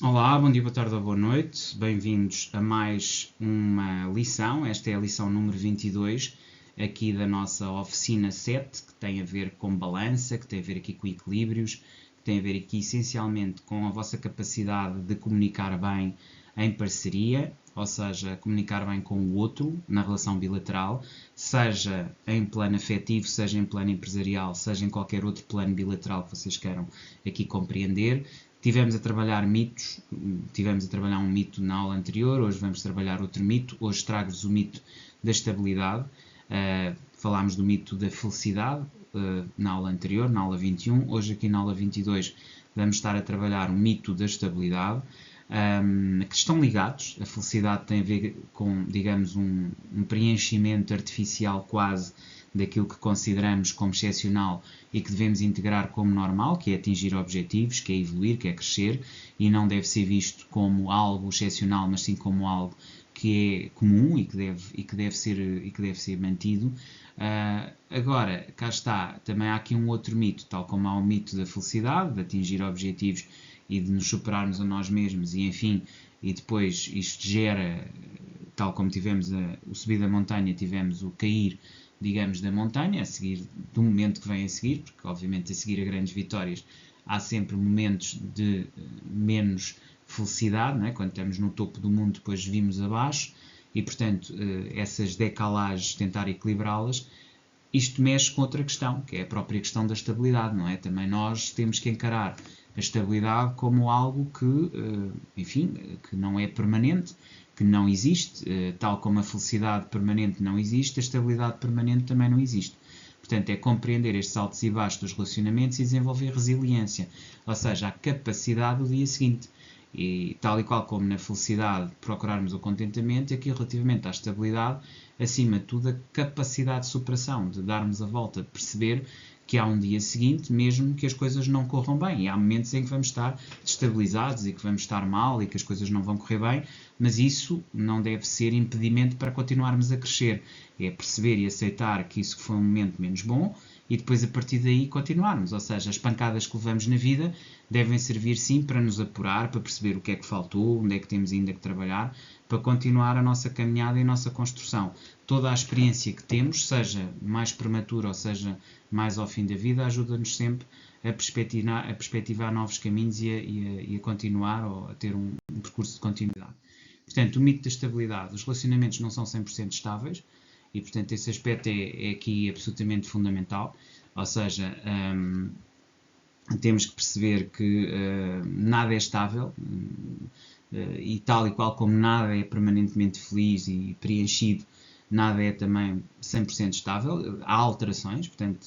Olá, bom dia, boa tarde ou boa noite. Bem-vindos a mais uma lição. Esta é a lição número 22 aqui da nossa oficina 7, que tem a ver com balança, que tem a ver aqui com equilíbrios, que tem a ver aqui essencialmente com a vossa capacidade de comunicar bem em parceria, ou seja, comunicar bem com o outro na relação bilateral, seja em plano afetivo, seja em plano empresarial, seja em qualquer outro plano bilateral que vocês queiram aqui compreender. Tivemos a trabalhar mitos, tivemos a trabalhar um mito na aula anterior, hoje vamos trabalhar outro mito, hoje trago-vos o mito da estabilidade. Falámos do mito da felicidade na aula anterior, na aula 21, hoje aqui na aula 22 vamos estar a trabalhar o mito da estabilidade, que estão ligados. A felicidade tem a ver com, digamos, um preenchimento artificial quase daquilo que consideramos como excepcional e que devemos integrar como normal, que é atingir objetivos, que é evoluir, que é crescer, e não deve ser visto como algo excepcional, mas sim como algo que é comum e que deve ser mantido. Agora, cá está, também há aqui um outro mito, tal como há o mito da felicidade, de atingir objetivos e de nos superarmos a nós mesmos, e enfim, e depois isto gera, tal como tivemos o subir da montanha, tivemos o cair, digamos, da montanha, a seguir do momento que vem a seguir, porque obviamente a seguir a grandes vitórias há sempre momentos de menos felicidade, não é? Quando estamos no topo do mundo depois vimos abaixo, e portanto essas decalagens, tentar equilibrá-las, isto mexe com outra questão, que é a própria questão da estabilidade, não é? Também nós temos que encarar a estabilidade como algo que, enfim, que não é permanente, que não existe, tal como a felicidade permanente não existe, a estabilidade permanente também não existe. Portanto, é compreender estes altos e baixos dos relacionamentos e desenvolver resiliência, ou seja, a capacidade do dia seguinte. E tal e qual como na felicidade procurarmos o contentamento, aqui relativamente à estabilidade, acima de tudo a capacidade de superação, de darmos a volta, de perceber que há um dia seguinte, mesmo que as coisas não corram bem. E há momentos em que vamos estar destabilizados e que vamos estar mal e que as coisas não vão correr bem, mas isso não deve ser impedimento para continuarmos a crescer. É perceber e aceitar que isso foi um momento menos bom e depois a partir daí continuarmos. Ou seja, as pancadas que levamos na vida devem servir sim para nos apurar, para perceber o que é que faltou, onde é que temos ainda que trabalhar, para continuar a nossa caminhada e a nossa construção. Toda a experiência que temos, seja mais prematura ou seja mais ao fim da vida, ajuda-nos sempre a perspectivar novos caminhos e a continuar ou a ter um percurso de continuidade. Portanto, o mito da estabilidade. Os relacionamentos não são 100% estáveis e, portanto, esse aspecto é aqui absolutamente fundamental. Ou seja, temos que perceber que nada é estável e tal e qual como nada é permanentemente feliz e preenchido, nada é também 100% estável. Há alterações, portanto,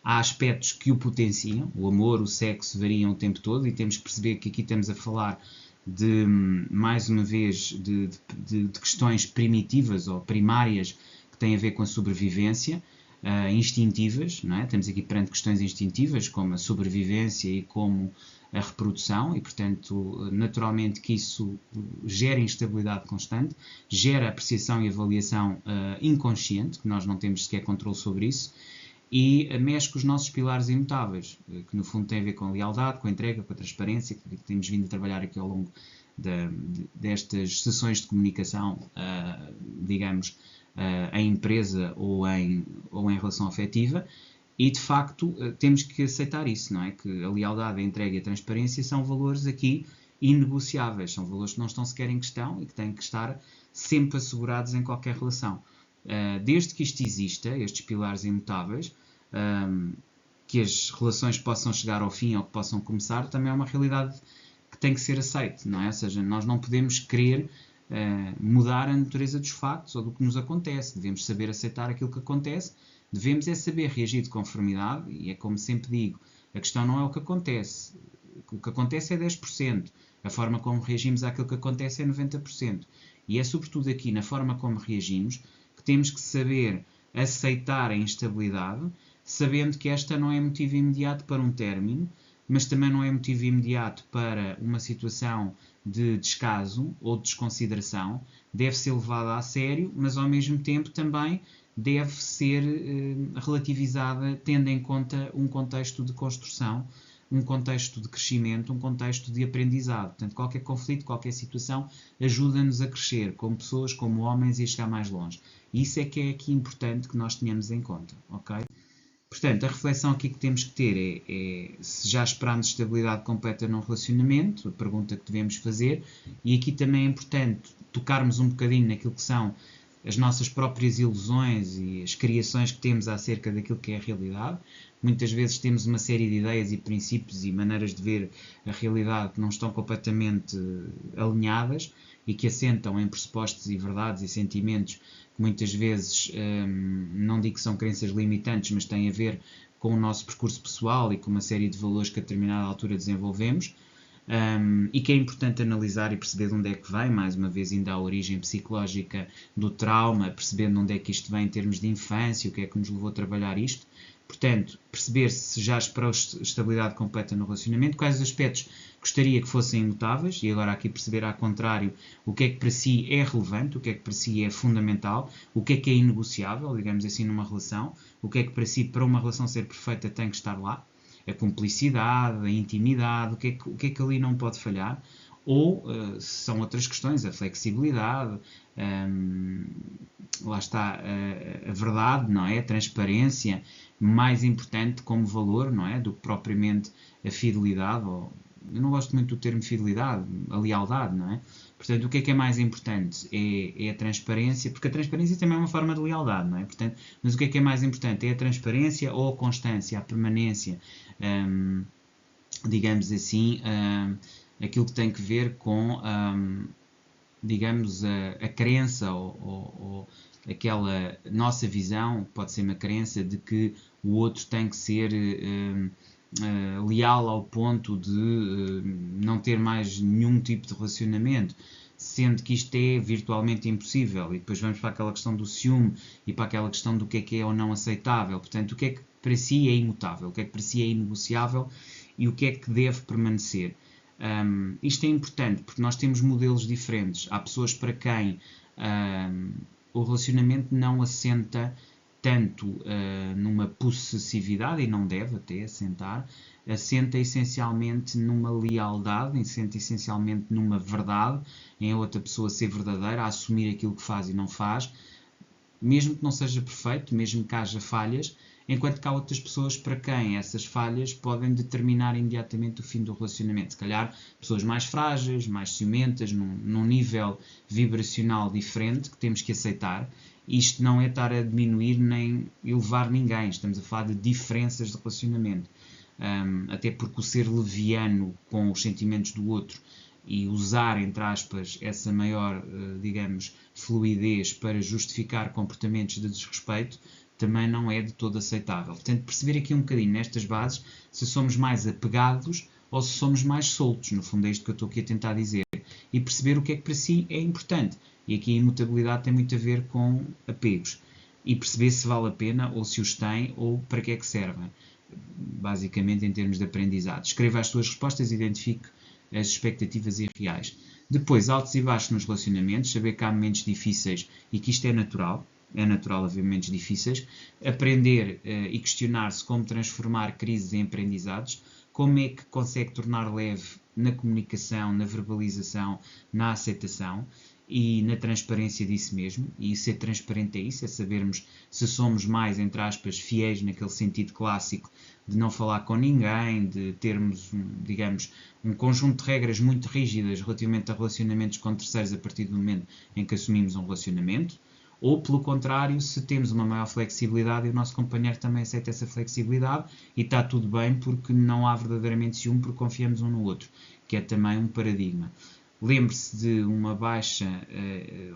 há aspectos que o potenciam. O amor, o sexo variam o tempo todo e temos que perceber que aqui estamos a falar de, mais uma vez, de questões primitivas ou primárias que têm a ver com a sobrevivência, instintivas, não é? Estamos aqui perante questões instintivas como a sobrevivência e como a reprodução e, portanto, naturalmente que isso gera instabilidade constante, gera apreciação e avaliação inconsciente, que nós não temos sequer controle sobre isso, e mexe com os nossos pilares imutáveis, que no fundo tem a ver com a lealdade, com a entrega, com a transparência, que temos vindo a trabalhar aqui ao longo destas sessões de comunicação, digamos, em empresa ou em relação afetiva, e de facto temos que aceitar isso, não é? Que a lealdade, a entrega e a transparência são valores aqui inegociáveis, são valores que não estão sequer em questão e que têm que estar sempre assegurados em qualquer relação. Desde que isto exista, estes pilares imutáveis, que as relações possam chegar ao fim ou que possam começar, também é uma realidade que tem que ser aceite, não é? Ou seja, nós não podemos querer mudar a natureza dos factos ou do que nos acontece. Devemos saber aceitar aquilo que acontece, devemos é saber reagir de conformidade, e é como sempre digo, a questão não é o que acontece é 10%, a forma como reagimos àquilo que acontece é 90%, e é sobretudo aqui na forma como reagimos que temos que saber aceitar a instabilidade, sabendo que esta não é motivo imediato para um término, mas também não é motivo imediato para uma situação de descaso ou de desconsideração, deve ser levada a sério, mas ao mesmo tempo também deve ser relativizada tendo em conta um contexto de construção um contexto de crescimento, um contexto de aprendizado. Portanto, qualquer conflito, qualquer situação ajuda-nos a crescer como pessoas, como homens e a chegar mais longe. E isso é que é aqui importante que nós tenhamos em conta, ok? Portanto, a reflexão aqui que temos que ter é se já esperámos estabilidade completa num relacionamento, a pergunta que devemos fazer, e aqui também é importante tocarmos um bocadinho naquilo que são as nossas próprias ilusões e as criações que temos acerca daquilo que é a realidade. Muitas vezes temos uma série de ideias e princípios e maneiras de ver a realidade que não estão completamente alinhadas e que assentam em pressupostos e verdades e sentimentos que muitas vezes, não digo que são crenças limitantes, mas têm a ver com o nosso percurso pessoal e com uma série de valores que a determinada altura desenvolvemos. E que é importante analisar e perceber de onde é que vem, mais uma vez ainda a origem psicológica do trauma, perceber de onde é que isto vem em termos de infância, o que é que nos levou a trabalhar isto. Portanto, perceber se já esperou estabilidade completa no relacionamento, quais os aspectos gostaria que fossem imutáveis, e agora aqui perceber ao contrário o que é que para si é relevante, o que é que para si é fundamental, o que é inegociável, digamos assim, numa relação, o que é que para si, para uma relação ser perfeita, tem que estar lá. A cumplicidade, a intimidade, o que é que ali não pode falhar, ou se são outras questões, a flexibilidade, lá está a verdade, não é? A transparência, mais importante como valor, não é? Do que propriamente a fidelidade, ou, eu não gosto muito do termo fidelidade, a lealdade, não é? Portanto, o que é mais importante é a transparência, porque a transparência também é uma forma de lealdade, não é? Portanto, mas o que é mais importante é a transparência ou a constância, a permanência, digamos assim, aquilo que tem que ver com, digamos, a crença ou aquela nossa visão, pode ser uma crença de que o outro tem que ser leal ao ponto de não ter mais nenhum tipo de relacionamento, sendo que isto é virtualmente impossível. E depois vamos para aquela questão do ciúme e para aquela questão do que é ou não aceitável. Portanto, o que é que para si é imutável, o que é que para si é inegociável e o que é que deve permanecer. Isto é importante porque nós temos modelos diferentes. Há pessoas para quem o relacionamento não assenta tanto numa possessividade, e não deve até assentar, assenta essencialmente numa lealdade, assenta essencialmente numa verdade, em a outra pessoa ser verdadeira, a assumir aquilo que faz e não faz, mesmo que não seja perfeito, mesmo que haja falhas, enquanto que há outras pessoas para quem essas falhas podem determinar imediatamente o fim do relacionamento. Se calhar pessoas mais frágeis, mais ciumentas, num nível vibracional diferente que temos que aceitar. Isto não é estar a diminuir nem elevar ninguém, estamos a falar de diferenças de relacionamento. Até porque o ser leviano com os sentimentos do outro e usar, entre aspas, essa maior, digamos, fluidez para justificar comportamentos de desrespeito também não é de todo aceitável. Portanto, perceber aqui um bocadinho nestas bases se somos mais apegados ou se somos mais soltos, no fundo é isto que eu estou aqui a tentar dizer, e perceber o que é que para si é importante. E aqui a imutabilidade tem muito a ver com apegos, e perceber se vale a pena ou se os tem ou para que é que servem, basicamente em termos de aprendizado. Escreva as suas respostas e identifique as expectativas irreais. Depois, altos e baixos nos relacionamentos, saber que há momentos difíceis e que isto é natural haver momentos difíceis, aprender e questionar-se como transformar crises em aprendizados, como é que consegue tornar leve na comunicação, na verbalização, na aceitação e na transparência disso mesmo. E ser transparente é isso, é sabermos se somos mais, entre aspas, fiéis naquele sentido clássico de não falar com ninguém, de termos, digamos, um conjunto de regras muito rígidas relativamente a relacionamentos com terceiros a partir do momento em que assumimos um relacionamento, ou, pelo contrário, se temos uma maior flexibilidade e o nosso companheiro também aceita essa flexibilidade e está tudo bem porque não há verdadeiramente ciúme porque confiamos um no outro, que é também um paradigma. Lembre-se de uma baixa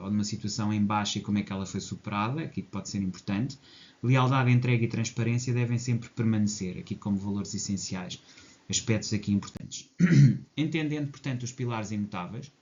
ou de uma situação em baixa e como é que ela foi superada, aqui pode ser importante. Lealdade, entrega e transparência devem sempre permanecer, aqui como valores essenciais, aspectos aqui importantes. Entendendo, portanto, os pilares imutáveis,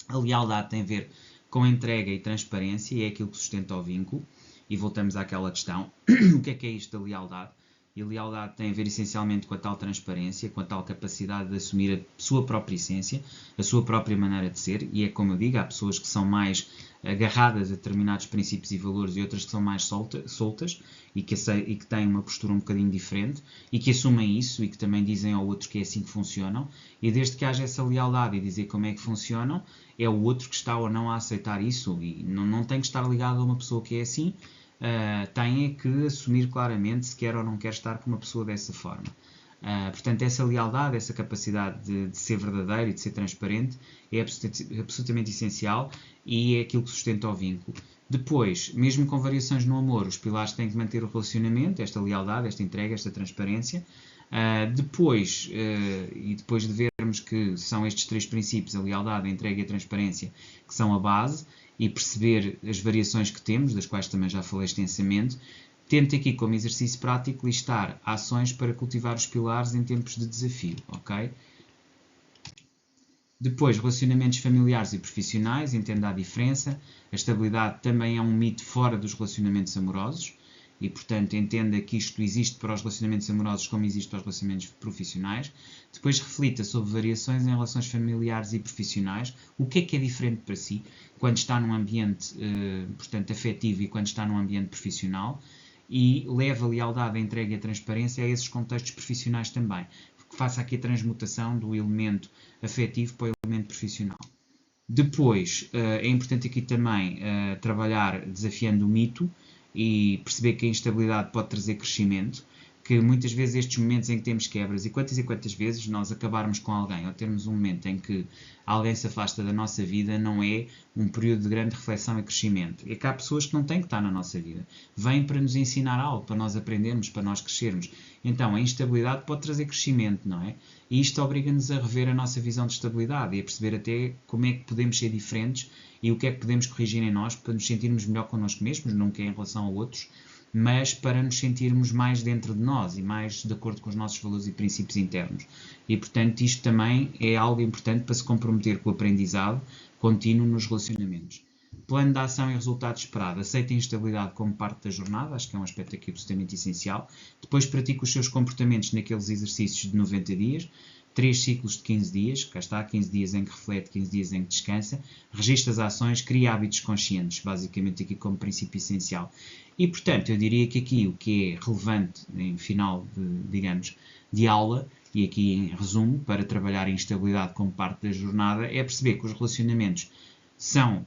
a lealdade tem a ver com entrega e transparência, e é aquilo que sustenta o vínculo. E voltamos àquela questão, o que é isto da lealdade? E a lealdade tem a ver essencialmente com a tal transparência, com a tal capacidade de assumir a sua própria essência, a sua própria maneira de ser, e é como eu digo, há pessoas que são mais agarradas a determinados princípios e valores e outras que são mais soltas e que têm uma postura um bocadinho diferente e que assumem isso e que também dizem ao outro que é assim que funcionam. E desde que haja essa lealdade e dizer como é que funcionam, é o outro que está ou não a aceitar isso e não tem que estar ligado a uma pessoa que é assim, tem é que assumir claramente se quer ou não quer estar com uma pessoa dessa forma. Portanto, essa lealdade, essa capacidade de ser verdadeiro e de ser transparente é absolutamente essencial e é aquilo que sustenta o vínculo. Depois, mesmo com variações no amor, os pilares têm que manter o relacionamento, esta lealdade, esta entrega, esta transparência. Depois de vermos que são estes três princípios, a lealdade, a entrega e a transparência, que são a base, e perceber as variações que temos, das quais também já falei extensamente, tente aqui, como exercício prático, listar ações para cultivar os pilares em tempos de desafio, ok? Depois, relacionamentos familiares e profissionais, entenda a diferença. A estabilidade também é um mito fora dos relacionamentos amorosos e, portanto, entenda que isto existe para os relacionamentos amorosos como existe para os relacionamentos profissionais. Depois, reflita sobre variações em relações familiares e profissionais. O que é diferente para si quando está num ambiente, portanto, afetivo e quando está num ambiente profissional. E leva a lealdade, a entrega e a transparência a esses contextos profissionais também. Que faça aqui a transmutação do elemento afetivo para o elemento profissional. Depois, é importante aqui também trabalhar desafiando o mito e perceber que a instabilidade pode trazer crescimento, que muitas vezes estes momentos em que temos quebras, e quantas vezes nós acabarmos com alguém, ou termos um momento em que alguém se afasta da nossa vida, não é um período de grande reflexão e crescimento. É que há pessoas que não têm que estar na nossa vida. Vêm para nos ensinar algo, para nós aprendermos, para nós crescermos. Então, a instabilidade pode trazer crescimento, não é? E isto obriga-nos a rever a nossa visão de estabilidade e a perceber até como é que podemos ser diferentes e o que é que podemos corrigir em nós para nos sentirmos melhor connosco mesmos, nunca em relação a outros, mas para nos sentirmos mais dentro de nós e mais de acordo com os nossos valores e princípios internos. E, portanto, isto também é algo importante para se comprometer com o aprendizado contínuo nos relacionamentos. Plano de ação e resultado esperado. Aceite a instabilidade como parte da jornada, acho que é um aspecto aqui absolutamente essencial. Depois pratique os seus comportamentos naqueles exercícios de 90 dias, 3 ciclos de 15 dias, cá está, 15 dias em que reflete, 15 dias em que descansa, registra as ações, cria hábitos conscientes, basicamente aqui como princípio essencial. E, portanto, eu diria que aqui o que é relevante em final de aula, e aqui em resumo, para trabalhar a instabilidade como parte da jornada, é perceber que os relacionamentos são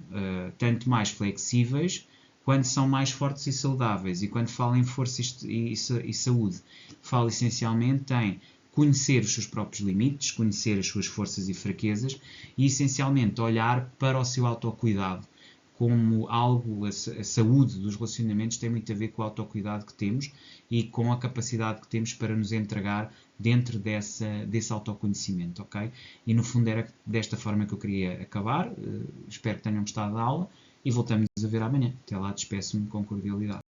tanto mais flexíveis quando são mais fortes e saudáveis. E quando falo em força e saúde, falo essencialmente em conhecer os seus próprios limites, conhecer as suas forças e fraquezas e, essencialmente, olhar para o seu autocuidado como algo, a saúde dos relacionamentos tem muito a ver com o autocuidado que temos e com a capacidade que temos para nos entregar dentro desse autoconhecimento, ok? E no fundo era desta forma que eu queria acabar. Espero que tenham gostado da aula e voltamos a ver amanhã. Até lá, despeço-me com cordialidade.